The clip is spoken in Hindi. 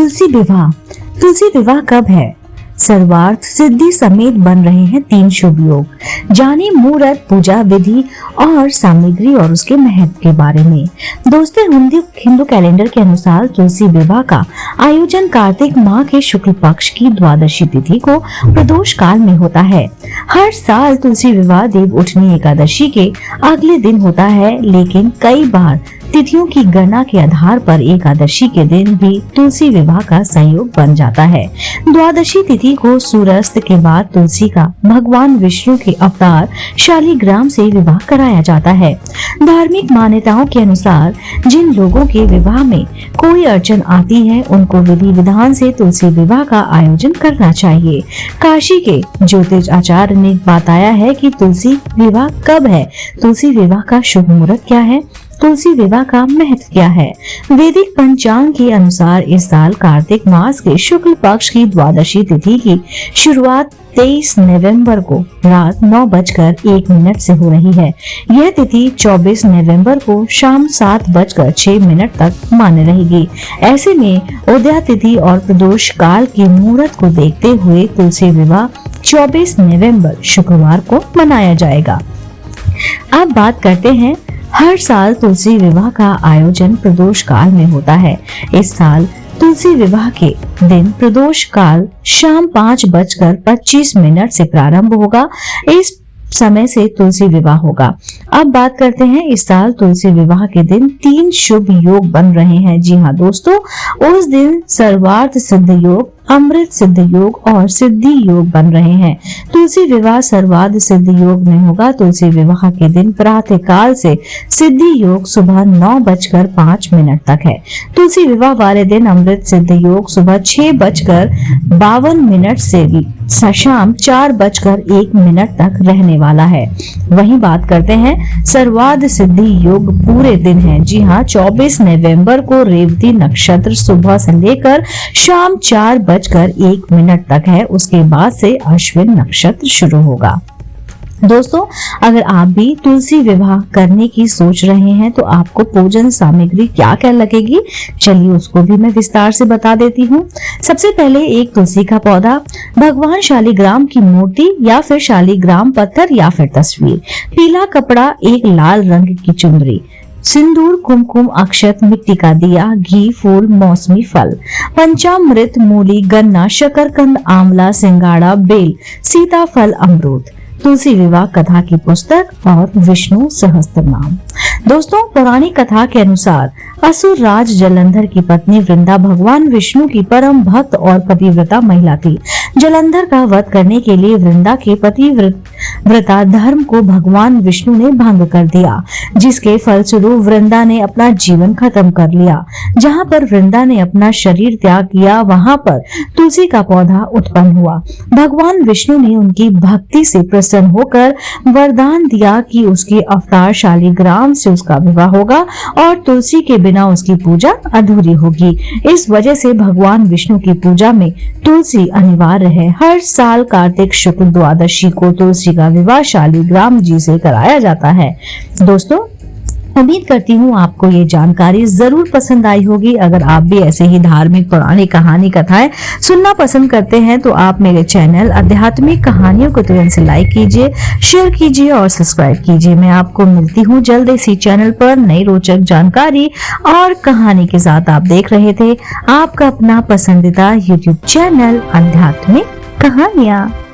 तुलसी विवाह कब है? सर्वार्थ सिद्धि समेत बन रहे हैं 3 शुभ योग। जाने मुहूर्त, पूजा विधि और सामग्री और उसके महत्व के बारे में। दोस्तों, हिंदू कैलेंडर के अनुसार तुलसी विवाह का आयोजन कार्तिक माह के शुक्ल पक्ष की द्वादशी तिथि को प्रदोष काल में होता है। हर साल तुलसी विवाह देव उठनी एकादशी के अगले दिन होता है, लेकिन कई बार तिथियों की गणना के आधार पर एकादशी के दिन भी तुलसी विवाह का संयोग बन जाता है। द्वादशी तिथि को सूर्यास्त के बाद तुलसी का भगवान विष्णु के अवतार शालिग्राम से विवाह कराया जाता है। धार्मिक मान्यताओं के अनुसार जिन लोगों के विवाह में कोई अड़चन आती है, उनको विधि विधान से तुलसी विवाह का आयोजन करना चाहिए। काशी के ज्योतिष आचार्य ने बताया है कि तुलसी विवाह कब है, तुलसी विवाह का शुभ मुहूर्त क्या है, तुलसी विवाह का महत्व क्या है। वैदिक पंचांग के अनुसार इस साल कार्तिक मास के शुक्ल पक्ष की द्वादशी तिथि की शुरुआत 23 नवंबर को रात 9:01 से हो रही है। यह तिथि 24 नवंबर को शाम 7:06 तक मान्य रहेगी। ऐसे में उदया तिथि और प्रदोष काल के मुहूर्त को देखते हुए तुलसी विवाह 24 नवंबर शुक्रवार को मनाया जाएगा। अब बात करते हैं, हर साल तुलसी विवाह का आयोजन प्रदोष काल में होता है। इस साल तुलसी विवाह के दिन प्रदोष काल शाम 5:25 से प्रारंभ होगा। इस समय से तुलसी विवाह होगा। अब बात करते हैं, इस साल तुलसी विवाह के दिन 3 शुभ योग बन रहे हैं। जी हाँ दोस्तों, उस दिन सर्वार्थ सिद्ध योग, अमृत सिद्ध योग और सिद्धि योग बन रहे हैं। तुलसी विवाह सर्वार्थ सिद्ध योग में होगा। तुलसी विवाह के दिन प्रातः काल से सिद्धि योग सुबह 9:05 तक है। तुलसी विवाह वाले दिन अमृत सिद्ध योग सुबह 6:52 से शाम 4:01 तक रहने वाला है। वहीं बात करते हैं, सर्वार्थ सिद्धि योग पूरे दिन है। जी हाँ, 24 नवंबर को रेवती नक्षत्र सुबह से लेकर शाम 4:01 तक है। उसके बाद से अश्विन नक्षत्र शुरू होगा। दोस्तों, अगर आप भी तुलसी विवाह करने की सोच रहे हैं तो आपको पूजन सामग्री क्या क्या लगेगी, चलिए उसको भी मैं विस्तार से बता देती हूँ। सबसे पहले एक तुलसी का पौधा, भगवान शालिग्राम की मूर्ति या फिर शालिग्राम पत्थर या फिर तस्वीर, पीला कपड़ा, एक लाल रंग की चुनरी, सिंदूर, कुमकुम, अक्षत, मिट्टी का दिया, घी, फूल, मौसमी फल, पंचामृत, मूली, गन्ना, शकरकंद, आंवला, सिंगाड़ा, बेल, सीताफल, अमरूद, तुलसी विवाह कथा की पुस्तक और विष्णु सहस्त्रनाम। दोस्तों, पौराणिक कथा के अनुसार असुर राज जलंधर की पत्नी वृंदा भगवान विष्णु की परम भक्त और पतिव्रता महिला थी। जलंधर का वध करने के लिए वृंदा के पतिव्रता धर्म को भगवान विष्णु ने भंग कर दिया, जिसके फलस्वरूप वृंदा ने अपना जीवन खत्म कर लिया। जहाँ पर वृंदा ने अपना शरीर त्याग किया, वहाँ पर तुलसी का पौधा उत्पन्न हुआ। भगवान विष्णु ने उनकी भक्ति से प्रसन्न होकर वरदान दिया कि उसके अवतार शालिग्राम से उसका विवाह होगा और तुलसी के बिना उसकी पूजा अधूरी होगी। इस वजह से भगवान विष्णु की पूजा में तुलसी अनिवार्य है। हर साल कार्तिक शुक्ल द्वादशी को तुलसी का विवाह शालिग्राम जी से कराया जाता है। दोस्तों, उम्मीद करती हूँ आपको ये जानकारी जरूर पसंद आई होगी। अगर आप भी ऐसे ही धार्मिक पौराणिक कहानी कथाएं सुनना पसंद करते हैं तो आप मेरे चैनल आध्यात्मिक कहानियों को तुरंत से लाइक कीजिए, शेयर कीजिए और सब्सक्राइब कीजिए। मैं आपको मिलती हूँ जल्द इसी चैनल पर नई रोचक जानकारी और कहानी के साथ। आप देख रहे थे आपका अपना पसंदीदा यूट्यूब चैनल आध्यात्मिक कहानियाँ।